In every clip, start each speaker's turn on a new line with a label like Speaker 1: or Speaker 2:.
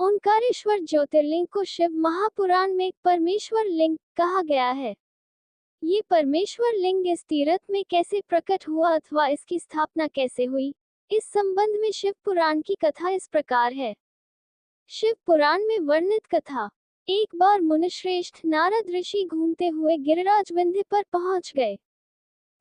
Speaker 1: ओंकारेश्वर ज्योतिर्लिंग को शिव महापुराण में परमेश्वर लिंग कहा गया है। ये परमेश्वर लिंग इस तीर्थ में कैसे प्रकट हुआ अथवा इसकी स्थापना कैसे हुई, इस संबंध में शिव पुराण की कथा इस प्रकार है। शिव पुराण में वर्णित कथा। एक बार मुनिश्रेष्ठ नारद ऋषि घूमते हुए गिरिराज विंध्य पर पहुंच गए।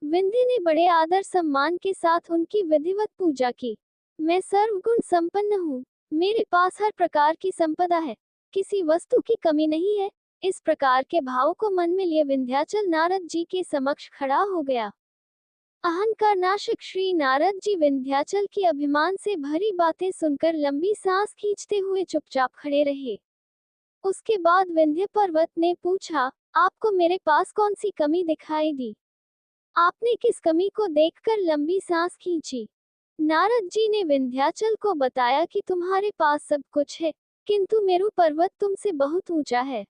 Speaker 1: विंध्य ने बड़े आदर सम्मान के साथ उनकी विधिवत पूजा की। मैं सर्वगुण संपन्न हूँ, मेरे पास हर प्रकार की संपदा है, किसी वस्तु की कमी नहीं है। इस प्रकार के भाव को मन में लिए विंध्याचल नारद जी के समक्ष खड़ा हो गया। अहंकार नाशक श्री नारद जी विंध्याचल की अभिमान से भरी बातें सुनकर लंबी सांस खींचते हुए चुपचाप खड़े रहे। उसके बाद विंध्य पर्वत ने पूछा, आपको मेरे पास कौन सी कमी दिखाई दी? आपने किस कमी को देखकर लंबी सांस खींची? नारद जी ने विंध्याचल को बताया कि तुम्हारे पास सब कुछ है, किंतु मेरु पर्वत तुमसे बहुत ऊंचा है।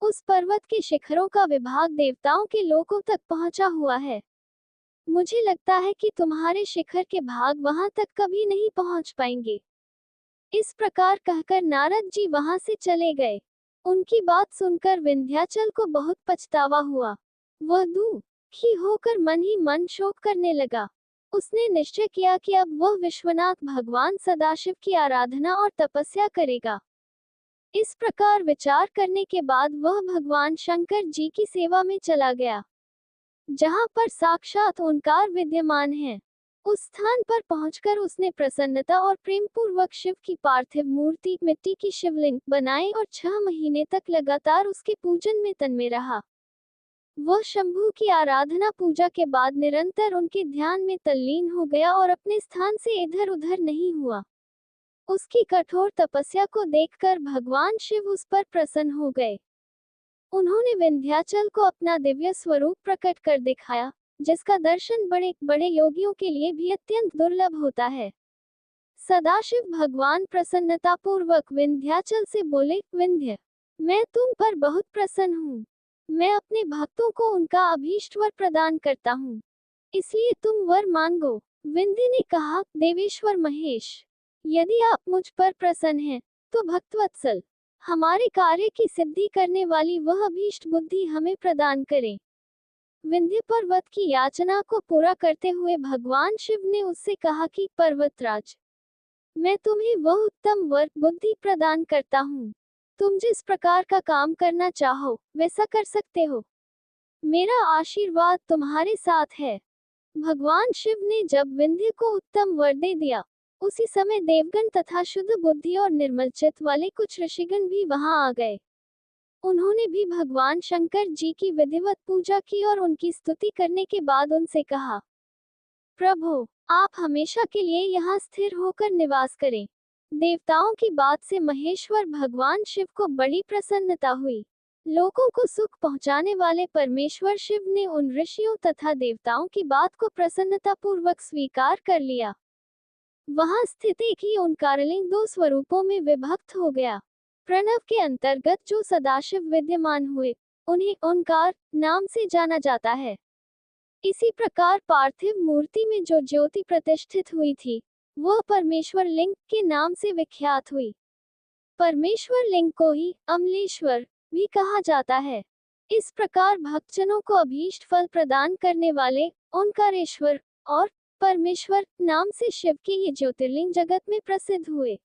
Speaker 1: उस पर्वत के शिखरों का विभाग देवताओं के लोकों तक पहुंचा हुआ है। मुझे लगता है कि तुम्हारे शिखर के भाग वहां तक कभी नहीं पहुंच पाएंगे। इस प्रकार कहकर नारद जी वहां से चले गए। उनकी बात सुनकर विंध्याचल को बहुत पछतावा हुआ। वह दुखी होकर मन ही मन शोक करने लगा। उसने निश्चय किया कि अब वह विश्वनाथ भगवान सदाशिव की आराधना और तपस्या करेगा। इस प्रकार विचार करने के बाद वह भगवान शंकर जी की सेवा में चला गया, जहां पर साक्षात ओंकार विद्यमान है। उस स्थान पर पहुंचकर उसने प्रसन्नता और प्रेम पूर्वक शिव की पार्थिव मूर्ति मिट्टी की शिवलिंग बनाई और 6 महीने तक लगातार उसके पूजन में तन्मय रहा। वह शंभु की आराधना पूजा के बाद निरंतर उनके ध्यान में तल्लीन हो गया और अपने स्थान से इधर उधर नहीं हुआ। उसकी कठोर तपस्या को देखकर भगवान शिव उस पर प्रसन्न हो गए। उन्होंने विंध्याचल को अपना दिव्य स्वरूप प्रकट कर दिखाया, जिसका दर्शन बड़े बड़े योगियों के लिए भी अत्यंत दुर्लभ होता है। सदाशिव भगवान प्रसन्नता पूर्वक विंध्याचल से बोले, विंध्य, मैं तुम पर बहुत प्रसन्न हूँ। मैं अपने भक्तों को उनका अभीष्ट वर प्रदान करता हूँ, इसलिए तुम वर मांगो। विंध्य ने कहा, देवेश्वर महेश, यदि आप मुझ पर प्रसन्न हैं, तो भक्तवत्सल, हमारे कार्य की सिद्धि करने वाली वह अभीष्ट बुद्धि हमें प्रदान करें। विंध्य पर्वत की याचना को पूरा करते हुए भगवान शिव ने उससे कहा कि पर्वतराज, मैं तुम्हें वह उत्तम वर बुद्धि प्रदान करता हूँ। तुम जिस प्रकार का काम करना चाहो वैसा कर सकते हो। मेरा आशीर्वाद तुम्हारे साथ है। भगवान शिव ने जब विंध्य को उत्तम वर दे दिया, उसी समय देवगण तथा शुद्ध बुद्धि और निर्मल चित्त वाले कुछ ऋषिगण भी वहां आ गए। उन्होंने भी भगवान शंकर जी की विधिवत पूजा की और उनकी स्तुति करने के बाद उनसे कहा, प्रभु, आप हमेशा के लिए यहाँ स्थिर होकर निवास करें। देवताओं की बात से महेश्वर भगवान शिव को बड़ी प्रसन्नता हुई। लोगों को सुख पहुंचाने वाले परमेश्वर शिव ने उन ऋषियों तथा देवताओं की बात को प्रसन्नता पूर्वक स्वीकार कर लिया। वहां स्थित एक ही ओंकारलिंग 2 स्वरूपों में विभक्त हो गया। प्रणव के अंतर्गत जो सदाशिव विद्यमान हुए, उन्हें ओंकार नाम से जाना जाता है। इसी प्रकार पार्थिव मूर्ति में जो ज्योति प्रतिष्ठित हुई थी, वह परमेश्वर लिंग के नाम से विख्यात हुई। परमेश्वर लिंग को ही अमलेश्वर भी कहा जाता है। इस प्रकार भक्तजनों को अभीष्ट फल प्रदान करने वाले ओंकारेश्वर और परमेश्वर नाम से शिव के ये ज्योतिर्लिंग जगत में प्रसिद्ध हुए।